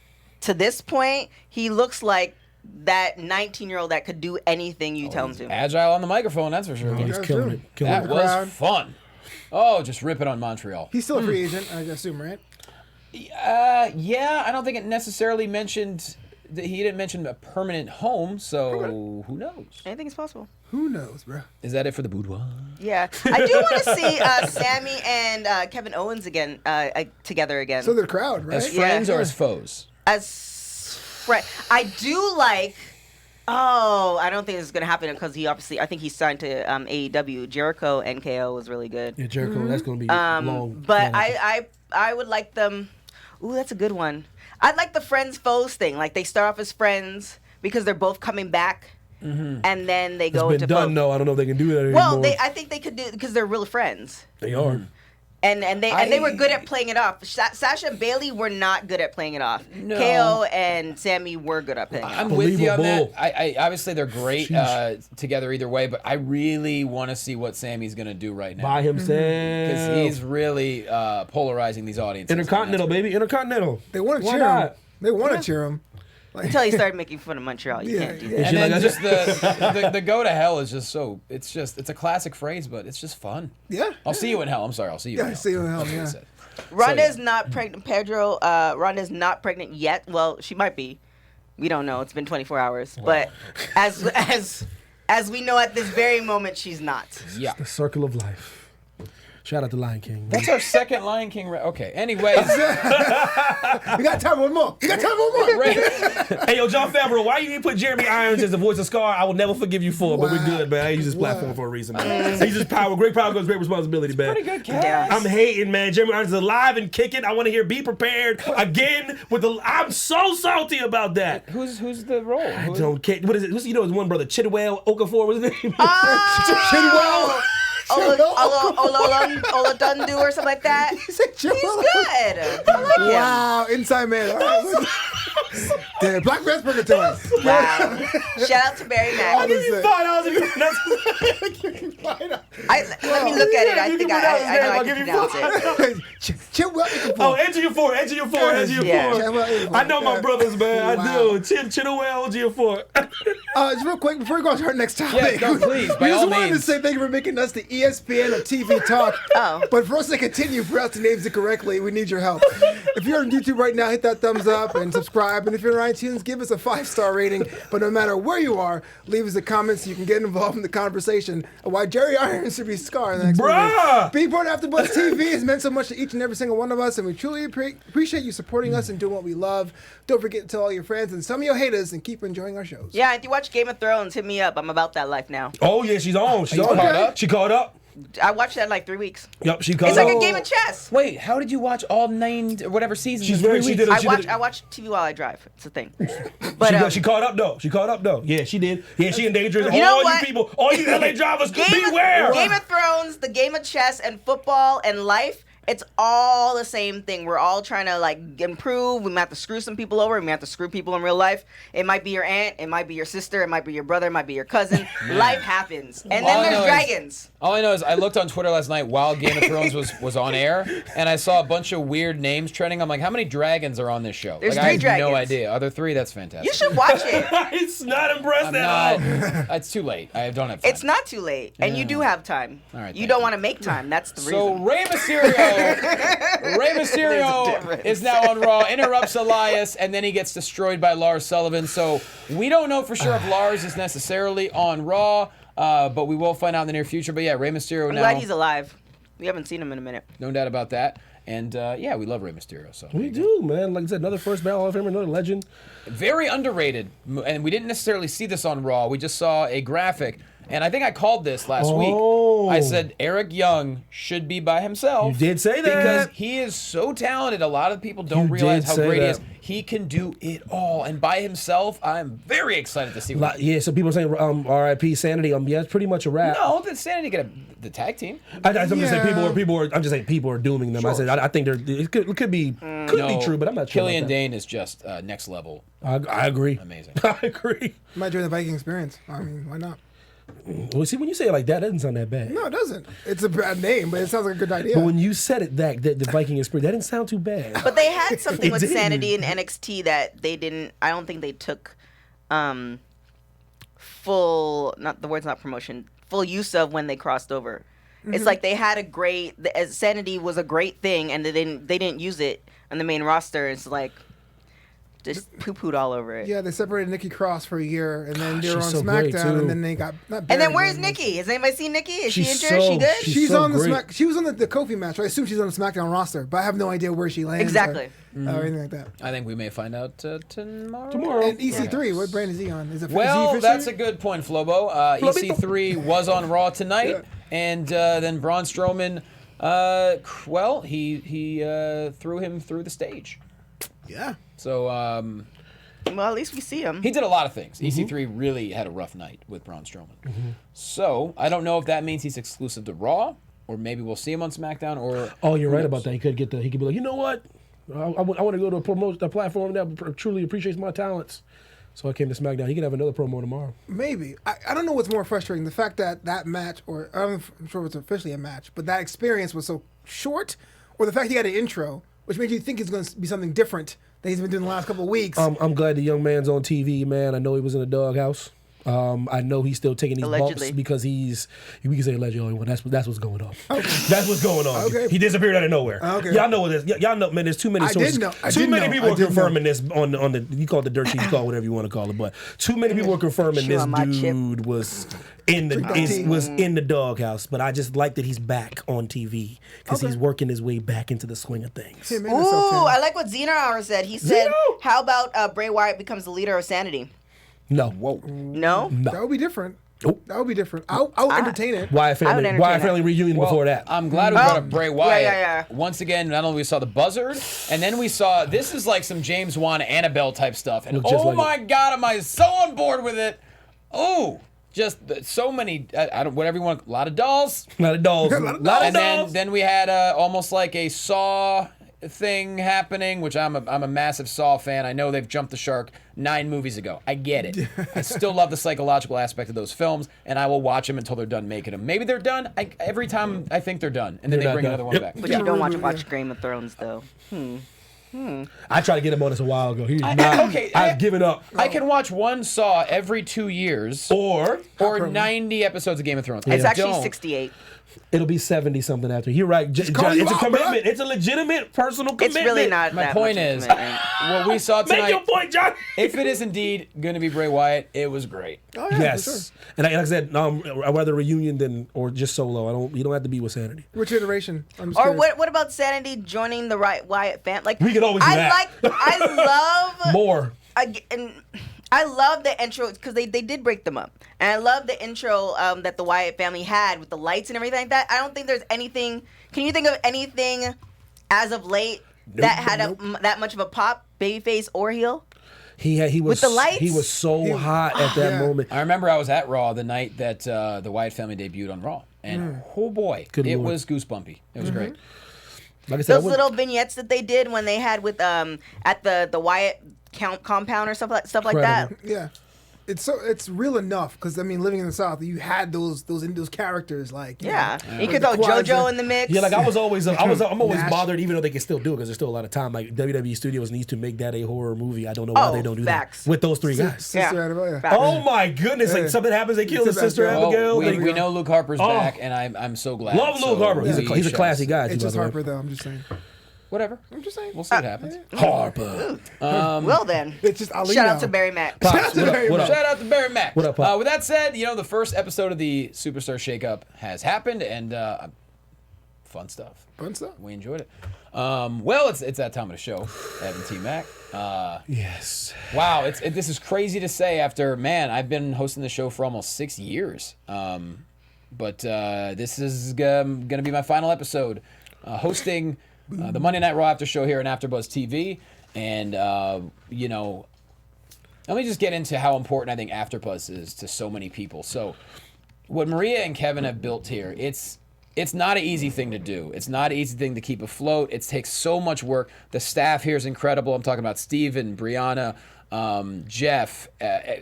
to this point, he looks like that 19-year-old that could do anything you tell him to. Agile on the microphone, that's for sure. He's That's killing true. it. Killing That it. was crowd. fun. Just rip it on Montreal. He's still a free agent, I assume, right? Yeah, I don't think it necessarily mentioned that he didn't mention a permanent home, so who knows? Anything is possible. Who knows, bro? Is that it for the boudoir? Yeah, I do want to see Sammy and Kevin Owens again together again. So the crowd, right? As friends or as foes? As friend, I do like Oh, I don't think this is gonna happen because I think he signed to AEW. Jericho and KO was really good. Yeah, Jericho, that's gonna be long. But I would like them. Ooh, that's a good one. I'd like the friends foes thing. Like they start off as friends because they're both coming back, and then they go into It's been done, foes. though. I don't know if they can do that anymore. Well, I think they could do it because they're real friends. They are. And they were good at playing it off. Sasha and Bailey were not good at playing it off. No. KO and Sammy were good at playing it off. I'm with you on that. Believable. I obviously they're great together either way, but I really want to see what Sammy's gonna do right now By himself. because he's really polarizing these audiences. Intercontinental, baby. Intercontinental. They want to Why cheer him. not? They want to cheer him. Until he started making fun of Montreal. You can't do that. And then just the go to hell is just so it's a classic phrase, but it's just fun. Yeah. I'll see you in hell. I'm sorry, I'll see you in Yeah, hell. see you in hell, yeah. Ronda is not pregnant. Pedro, Ronda's not pregnant yet. Well, she might be. We don't know. It's been 24 hours. But as we know at this very moment, she's not. Yeah. The circle of life. Shout out to Lion King. That's our second Lion King. Okay. Anyways, We got time for one more. We got time for one more. Hey, yo, John Favreau, why you didn't put Jeremy Irons as the voice of Scar? I will never forgive you for it, but we're good, man. I use this platform for a reason, man. He's just power. Great power goes great responsibility, man. pretty good cast. Yeah. I'm hating, man. Jeremy Irons is alive and kicking. I want to hear "Be Prepared" again with the. I'm so salty about that. Who's the role? I don't care. What is it? Who's, his one brother, Chidwell Okafor, was his name? Chidwell. Olatundu or something like that. He's Chidwell. good. I like him. Wow, inside man. All right. Damn, Black Man's Purgatory. Wow. Shout out to Barry Mack. You thought I was Let me look at it. I think I know I can pronounce it. Chidwell. Oh, enter your four. Yeah. I know my brothers, man. I Wow. do. Chidwell Ejiofor. Just real quick, before we go on to our next topic, Yeah, no, please, by we just all wanted to means. say thank you for making us the ESPN of TV talk. Oh. But for us to continue for us to name it correctly, we need your help. If you're on YouTube right now, hit that thumbs up and subscribe. And if you're on iTunes, give us a 5-star rating. But no matter where you are, leave us a comment so you can get involved in the conversation of why Jerry Irons should be Scar in the next Bruh! movie. Being part of AfterBuzz TV has meant so much to each and every single one of us, and we truly appreciate you supporting us and doing what we love. Don't forget to tell all your friends and some of your haters and keep enjoying our shows. Yeah, if you watch Game of Thrones, hit me up. I'm about that life now. Oh, yeah, she's on. She's on. caught up? She caught up. I watched that in like 3 weeks. Yep, she caught It's up. like a game of chess. Wait, how did you watch all 9 or whatever seasons? She's in 3 very- she weeks? did a- I watch TV while I drive. It's a thing. But She caught up though. Yeah, she did. Yeah, she endangered You know all what? you people, all you LA drivers. Game of Thrones, the game of chess and football and life, it's all the same thing. We're all trying to like improve. We might have to screw some people over. We might have to screw people in real life. It might be your aunt. It might be your sister. It might be your brother. It might be your cousin. Life happens. And All I then know there's is- dragons. All I know is I looked on Twitter last night while Game of Thrones was on air, and I saw a bunch of weird names trending. I'm like, how many dragons are on this show? There's like, 3 I have dragons. no idea. Are there 3? That's fantastic. You should watch it. It's not impressed I'm at not. all. It's too late. I don't have time. It's not too late. And you do have time. All right, you thank don't you. want to make time. That's the So reason. Rey Mysterio difference. is now on Raw, interrupts Elias, and then he gets destroyed by Lars Sullivan. So we don't know for sure if Lars is necessarily on Raw, but we will find out in the near future. But yeah, Rey Mysterio I'm now. glad he's alive. We haven't seen him in a minute. No doubt about that. And yeah, we love Rey Mysterio. So We do, man. Like I said, another first ballot Hall of Famer, another legend. very underrated, and we didn't necessarily see this on Raw. We just saw a graphic, and I think I called this last week. I said Eric Young should be by himself. You did say that. Because he is so talented. A lot of people don't You realize did how say great he that. is. He can do it all, and by himself, I'm very excited to see what he Yeah, so people are saying R.I.P. Sanity. Yeah, it's pretty much a wrap. No, the Sanity get the tag team. I'm just saying Yeah. I'm just saying people are dooming them. I said I think it could be true, but I'm not sure. Killian about that. Dane is just next level. I agree. Amazing. I agree. Might join the Viking experience. I mean, why not? Well, see, when you say it like that, it doesn't sound that bad. No, it doesn't. It's a bad name, but it sounds like a good idea. But when you said it that the Viking experience, that didn't sound too bad. But they had something with It didn't. Sanity and NXT that they didn't. I don't think they took full. Not the word's not promotion. Full use of when they crossed over. It's like they had a great. Sanity was a great thing, and they didn't use it on the main roster. It's like just poo-pooed all over it. Yeah, they separated Nikki Cross for a year, and then they were on she's so great, SmackDown, too. and then they got not And buried, then where's but- Nikki? Has anybody seen Nikki? Is she She's injured? so- She good? She's so on the great. She was on the Kofi match. I assume she's on the SmackDown roster, but I have no idea where she lands. Exactly. Or anything like that. I think we may find out tomorrow. And EC3, what brand is he on? Is it Well, is he that's a officially? good point, Flobo. EC3 was on Raw tonight, Yeah. and then Braun Strowman, he threw him through the stage. Yeah. So Well, at least we see him. he did a lot of things. EC3 really had a rough night with Braun Strowman. So I don't know if that means he's exclusive to Raw, or maybe we'll see him on SmackDown. Or Oh, you're right about that. He could be like, you know what? I want to go to a platform that truly appreciates my talents. So I came to SmackDown. He could have another promo tomorrow. Maybe. I don't know what's more frustrating. The fact that match, or I'm sure it's officially a match, but that experience was so short, or the fact he had an intro, which made you think it's going to be something different that he's been doing the last couple of weeks. I'm glad the young man's on TV, man. I know he was in the doghouse. I know he's still taking these Allegedly. bumps because we can say allegedly. Well, that's what's going on. That's what's going on. Okay. He disappeared out of nowhere. Okay. Y'all know what this. Y'all know, man. There's too many I sources. did know. I Too did many know. people I are did confirming this on the. You call it the dirt sheet. You call it whatever you want to call it. But too many people are confirming Chew this on my chip. dude was in the doghouse. But I just like that he's back on TV because he's working his way back into the swing of things. Him and Ooh, himself, too. I like what Xena Hour said. He said, Zeno? how about Bray Wyatt becomes the leader of Sanity? No. No? That would be different. Nope. That would be different. I would entertain it. Wyatt I would family. entertain Wyatt that. family reunion before that. I'm glad we brought up Bray Wyatt. yeah. Once again, not only we saw the buzzard, and then we saw this is like some James Wan Annabelle type stuff. And Look just oh like my God, am I so on board with it? Oh, just so many. I don't whatever you want. A lot of dolls. A lot of dolls. A lot of dolls. And then we had almost like a Saw thing happening, which I'm a massive Saw fan. I know they've jumped the shark 9 movies ago. I get it. I still love the psychological aspect of those films, and I will watch them until they're done making them. Maybe they're done. Every time I think they're done, and then They're they not bring done. another one Yep. back. But you don't watch Game of Thrones, though. I tried to get him on this a while ago. He's not. okay, I've given up. I can watch one Saw every 2 years, Or 90 episodes of Game of Thrones. It's I actually don't. 68. it'll be 70 something after. You're right. call John, you it's a out, commitment. bro. It's a legitimate personal It's commitment. really not My that point much of a is, commitment. what we saw Make your tonight, point, John. if it is indeed going to be Bray Wyatt, it was great. Oh, yeah, Yes. for sure. And like I said, I'd rather reunion than or just solo. You don't have to be with Sanity. Which iteration? I'm just Or curious. what about Sanity joining the Wyatt fam? Like We could always do that. I love More. I love the intro because they did break them up, and I love the intro that the Wyatt family had with the lights and everything like that. I don't think there's anything. Can you think of anything as of late that had that much of a pop, babyface or heel? He was With the lights? He was so hot at that Yeah. moment. I remember I was at Raw the night that the Wyatt family debuted on Raw, and oh boy, Good it Lord. was goosebumpy. It was great. Like I said, Those little vignettes that they did when they had with at the Wyatt compound or stuff like that. Incredible. Yeah. It's real enough because I mean, living in the South, you had those characters like you Yeah, know, you could the throw quads JoJo and- in the mix. Yeah, like I'm always Nash. bothered, even though they can still do it because there's still a lot of time. Like WWE Studios needs to make that a horror movie. I don't know why they don't do facts. that with those 3 guys. Sister Annabelle, yeah. Facts. Oh my goodness! Like Yeah. something happens, they kill the Sister sister Abigail. Abigail. Well, we know Luke Harper's Oh. back, and I'm so glad. Love Luke Harper. He's a classy guy. It's too, just by the way. Harper though. I'm just saying. Whatever. I'm just saying. We'll see what happens. Harper. Well then, It's just Ali shout now. out to Barry Mack. Pops, what up? What up? Shout out to Barry Mack. What up, Pop? With that said, the first episode of the Superstar Shakeup has happened, and fun stuff. Fun stuff. We enjoyed it. Well, it's that time of the show. Evan T. Mack. Yes. Wow, this is crazy to say after, man, I've been hosting the show for almost 6 years. But this is going to be my final episode hosting the Monday Night Raw After Show here on AfterBuzz TV. And, let me just get into how important I think AfterBuzz is to so many people. So what Maria and Kevin have built here, it's not an easy thing to do. It's not an easy thing to keep afloat. It takes so much work. The staff here is incredible. I'm talking about Steven, Brianna, Jeff,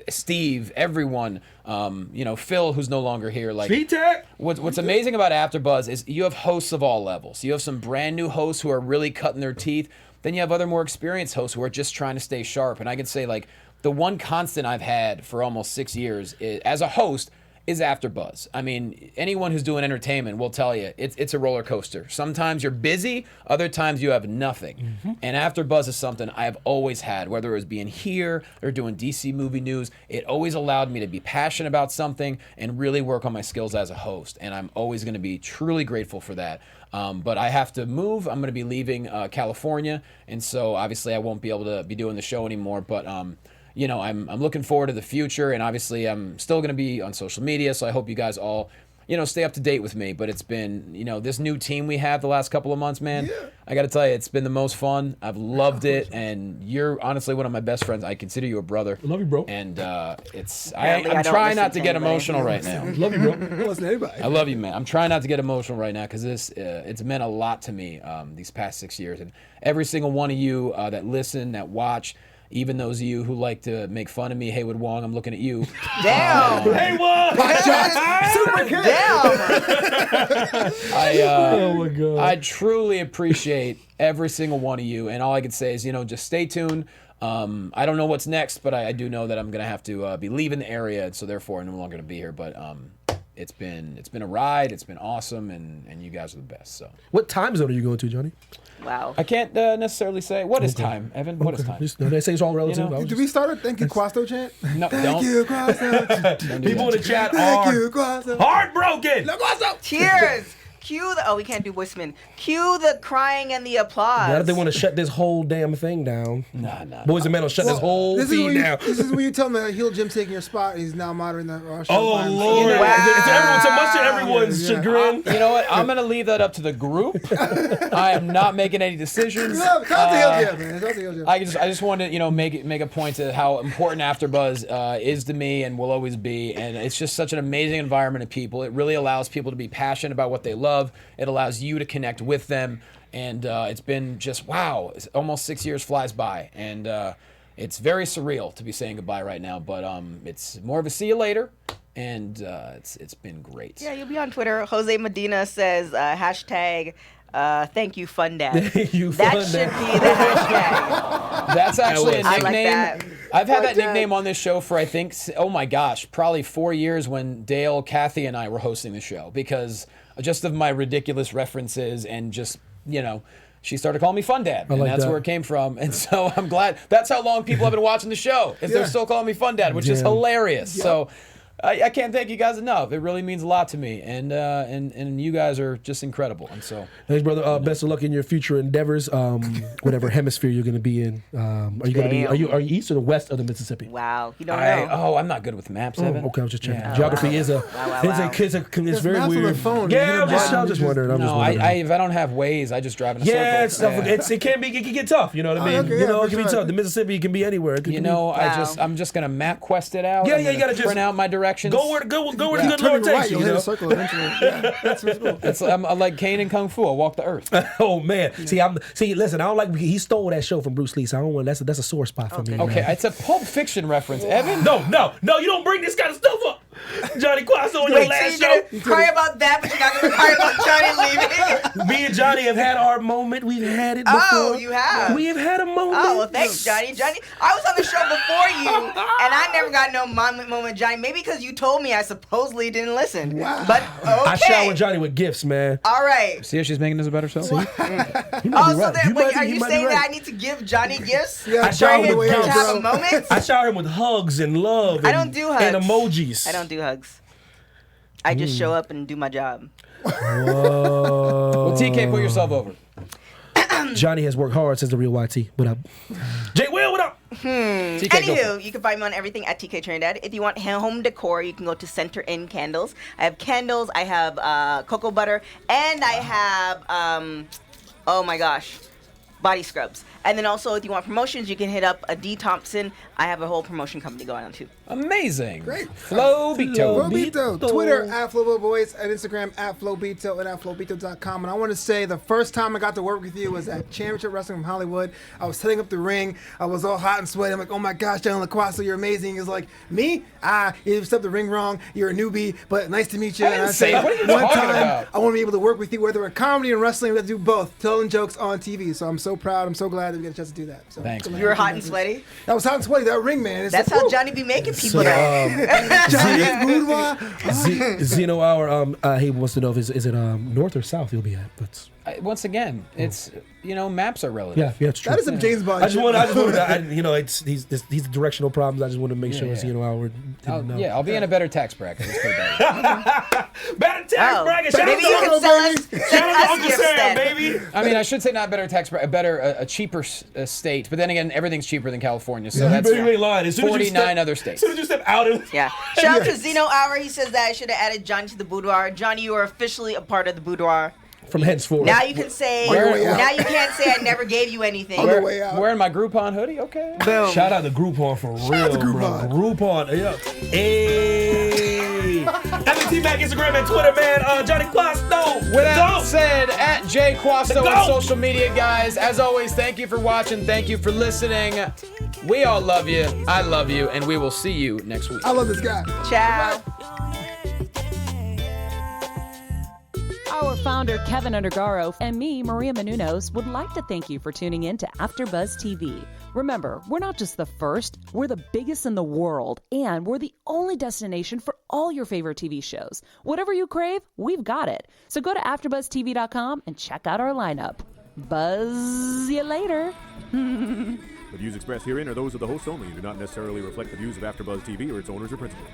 Steve, everyone. Phil, who's no longer here. Like P-Tech. what's amazing about AfterBuzz is you have hosts of all levels. You have some brand new hosts who are really cutting their teeth. Then you have other more experienced hosts who are just trying to stay sharp. And I can say, like, the one constant I've had for almost 6 years is, as a host is AfterBuzz. I mean, anyone who's doing entertainment will tell you it's a roller coaster. Sometimes you're busy, other times you have nothing. And AfterBuzz is something I've always had, whether it was being here or doing DC movie news. It always allowed me to be passionate about something and really work on my skills as a host. And I'm always going to be truly grateful for that. But I have to move. I'm going to be leaving California, and so obviously I won't be able to be doing the show anymore. But you know, I'm looking forward to the future, and obviously I'm still going to be on social media, so I hope you guys all, you know, stay up to date with me. But it's been, you know, this new team we have the last couple of months, man, I got to tell you, it's been the most fun. I've loved it, and you're honestly one of my best friends. I consider you a brother. I love you, bro. And I'm trying not to get emotional right now. Love you, bro. Listen to anybody. I love you, man. I'm trying not to get emotional right now because it's meant a lot to me these past 6 years. And every single one of you that listen, that watch, even those of you who like to make fun of me, Haywood Wong, I'm looking at you. Damn. Haywood! Super kid. Damn. Oh my God. I truly appreciate every single one of you, and all I can say is, you know, just stay tuned. I don't know what's next, but I do know that I'm gonna have to be leaving the area, and so therefore I'm no longer gonna be here. But it's been a ride. It's been awesome, and you guys are the best. So What time zone are you going to, Johnny? Wow. I can't necessarily say what is time, Evan. What is time? They say it's all relative. You know, I was Do we start a thank you Quasto chant? No, Thank don't. you Quasto. Don't do People in that. the chat Thank are you Quasto. heartbroken. No Quasto. Cheers. Cue the. Oh, we can't do Bushman. Cue the crying and the applause. Now that they want to shut this whole damn thing down. Nah. Boys and men will shut this whole This is feed when you, down. this is when you tell him that Heel Jim taking your spot. He's now moderating that Raw show. Oh, by himself. Lord. You know what? It's everyone, so much to everyone's Yeah. chagrin. You know what? I'm gonna leave that up to the group. I am not making any decisions. No, shout out to Heel Jim, man. Shout out to Heel Jim. I just wanted to, you know, make a point to how important AfterBuzz is to me and will always be, and it's just such an amazing environment of people. It really allows people to be passionate about what they love. It allows you to connect with them, and it's been just wow. It's almost 6 years flies by, and it's very surreal to be saying goodbye right now. But it's more of a see you later, and it's been great. Yeah, you'll be on Twitter. Jose Medina says hashtag. Thank you, Fun Dad. Thank you, That Fun should Dad. be the hashtag. That's actually a I nickname. like that. I've had that Dad. nickname on this show for, I think, oh my gosh, probably 4 years when Dale, Cathy, and I were hosting the show because just of my ridiculous references and just, you know, she started calling me Fun Dad, and like that's that. where it came from. And so I'm glad. That's how long people have been watching the show, is they're still calling me Fun Dad, which is Yeah. hilarious. So I can't thank you guys enough. It really means a lot to me, and you guys are just incredible. And so, Thanks, brother. Best of luck in your future endeavors. Whatever hemisphere you're going to be in. Are you going to be? Are you east or the west of the Mississippi? Wow, you don't know. I'm not good with maps, Oh, Evan. okay, I was just checking. Yeah. Geography is a. Wow. It's very maps on the weird. phone. Yeah, You I'm get a just button, wondering. I'm just No, wondering. if I don't have Waze, I just drive in a Yeah, circle. it's tough. It can get tough. You know what I mean? okay, you yeah, know, for it can be sure. tough. The Mississippi can be anywhere. It can You be- know, Wow. I'm just gonna map quest it out. Yeah, I'm yeah, you gonna gotta just print out my directions. go where the good Turn Lord to the right, takes you. you'll You hit a know? circle eventually. Yeah, that's what's cool. I'm like Kane in Kung Fu. I walk the earth. Oh man, see, listen, I don't like he stole that show from Bruce Lee, so I don't want that's a sore spot for me. Okay, man. it's a Pulp Fiction reference, Evan. No, you don't bring this kind of stuff up, Johnny Quasso on your Wait, so last you're show. gonna cry about that, but you're not gonna cry about Johnny leaving? Me and Johnny have had our moment. We've had it before. Oh, you have? We have had a moment. Oh, well, thanks, Johnny. Johnny, I was on the show before you, and I never got no moment, Johnny. Maybe because you told me I supposedly didn't listen. Wow. But, okay. I showered Johnny with gifts, man. All right. See how she's making this a better show? You might Oh, be so right. then, wait, are you you might be saying right. that I need to give Johnny gifts? Yeah, I showered For him with to gifts. have a moment? I showered him with hugs and love. And, I don't do hugs. And emojis. I don't do hugs. I just show up and do my job. Whoa. Well, TK, put yourself over. Johnny has worked hard since the real YT. What up? Jay Will, what up? TK, go for it. Anywho, you can find me on everything at TK Trinidad. If you want home decor, you can go to Center Inn Candles. I have candles, I have cocoa butter, and I have, oh my gosh, body scrubs. And then also, if you want promotions, you can hit up a D Thompson. I have a whole promotion company going on too. Amazing. Great. Flobito. Flobito. Twitter at Flobo Boys, at Instagram at Flobito, and at Flobito.com. And I want to say the first time I got to work with you was at Championship Wrestling from Hollywood. I was setting up the ring. I was all hot and sweaty. I'm like, oh my gosh, John LaQuasso, you're amazing. He's like, me? You set up the ring wrong. You're a newbie, but nice to meet you. I didn't say said, what are you one talking time, about? I want to be able to work with you, whether we're comedy and wrestling, we have to do both, telling jokes on TV. So I'm so proud. I'm so glad that we get a chance to do that. So, Thanks, man. You were hot and sweaty. That was hot and sweaty. That ring, man. It's That's like, how woo. Johnny be making people that. Zeno Hour. He wants to know if is it north or south he'll be at, but. Once again, it's maps are relative. Yeah, it's true. That is some James Bond. I just wanted to, these directional problems. I just want to make sure Zeno Hour didn't know. I'll be in a better tax bracket. Let's put it that way. Better tax bracket. Shout Maybe you can send us Uncle gifts Sam, then. baby. I mean, I should say not better tax bracket, a cheaper state. But then again, everything's cheaper than California, so that's You ain't lying. As soon as you 49 other states. As soon as you step out of Yeah. Shout out to Zeno Hour. He says that I should have added Johnny to the boudoir. Johnny, you are officially a part of the boudoir. from henceforth. Now you can say. Now you can't say I never gave you anything. On the way out. Wearing my Groupon hoodie, okay. Boom. Shout out to Groupon for real, bro. Groupon, yeah. Hey. MT Mac, Instagram and Twitter, man. Johnny Quasto. With that said, at Jay Quasto on social media, guys. As always, thank you for watching. Thank you for listening. We all love you. I love you, and we will see you next week. I love this guy. Ciao. Our founder, Kevin Undergaro, and me, Maria Menounos, would like to thank you for tuning in to AfterBuzz TV. Remember, we're not just the first, we're the biggest in the world, and we're the only destination for all your favorite TV shows. Whatever you crave, we've got it. So go to AfterBuzzTV.com and check out our lineup. Buzz you later. The views expressed herein are those of the hosts only and do not necessarily reflect the views of AfterBuzz TV or its owners or principals.